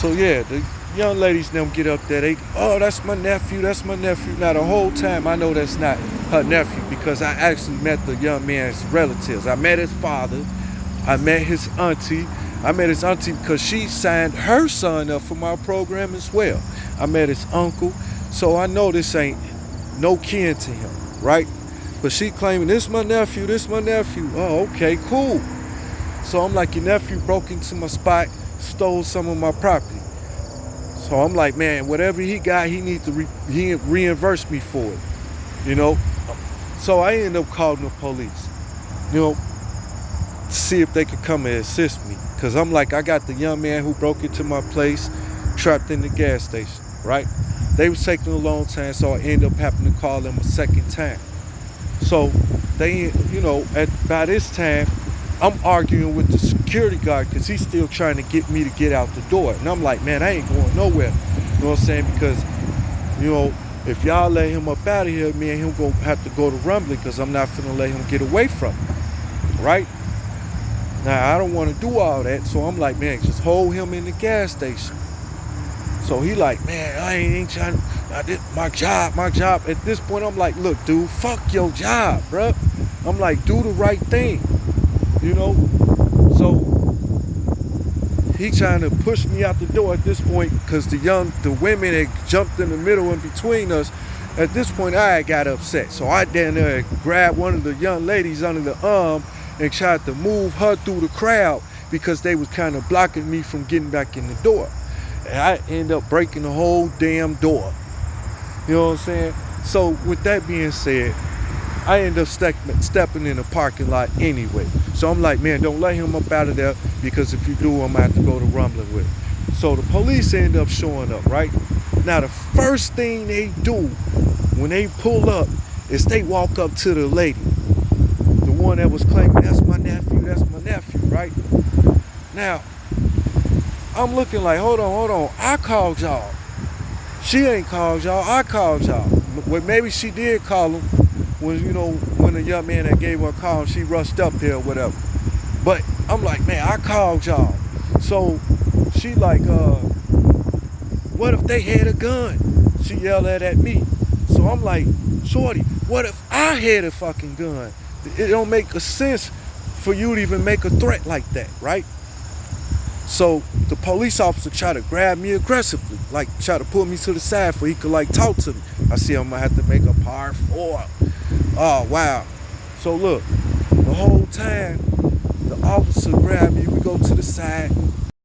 So yeah, the young ladies them get up there. They, oh, that's my nephew. That's my nephew. Now the whole time I know that's not her nephew because I actually met the young man's relatives. I met his father. I met his auntie. I met his auntie because she signed her son up for my program as well. I met his uncle. So I know this ain't no kin to him, right? But she claiming, this my nephew, this my nephew. Oh, okay, cool. So I'm like, your nephew broke into my spot, stole some of my property. So I'm like, man, whatever he got, he needs to reimburse me for it, you know? So I ended up calling the police, you know, to see if they could come and assist me. Because I'm like, I got the young man who broke into my place trapped in the gas station, right? They was taking a long time, so I ended up having to call them a second time. So they, you know, by this time, I'm arguing with the security guard because he's still trying to get me to get out the door. And I'm like, man, I ain't going nowhere. You know what I'm saying? Because, you know, if y'all let him up out of here, me and him gonna have to go to rumbling because I'm not finna let him get away from me, right? Now, I don't want to do all that, so I'm like, man, just hold him in the gas station. So he like, man, I ain't trying to, I did my job. At this point, I'm like, look, dude, fuck your job, bruh. I'm like, do the right thing, you know? So he trying to push me out the door at this point because the women had jumped in the middle in between us. At this point, I had got upset. So I down there grabbed one of the young ladies under the arm and tried to move her through the crowd because they was kind of blocking me from getting back in the door. And I end up breaking the whole damn door. You know what I'm saying? So with that being said, I end up stepping in the parking lot anyway. So I'm like, man, don't let him up out of there because if you do, I'm gonna have to go to rumbling with him. So the police end up showing up, right? Now the first thing they do when they pull up is they walk up to the lady, the one that was claiming that's my nephew, right? Now, I'm looking like, hold on, I called y'all. She ain't called y'all, I called y'all. Well, maybe she did call him when, you know, when the young man that gave her a call, she rushed up there or whatever. But I'm like, man, I called y'all. So she like, what if they had a gun? She yelled at me. So I'm like, shorty, what if I had a fucking gun? It don't make a sense for you to even make a threat like that, right? So the police officer tried to grab me aggressively, like try to pull me to the side so he could like talk to me. I see I'm gonna have to make a par 4. Oh, wow. So look, the whole time the officer grabbed me, we go to the side,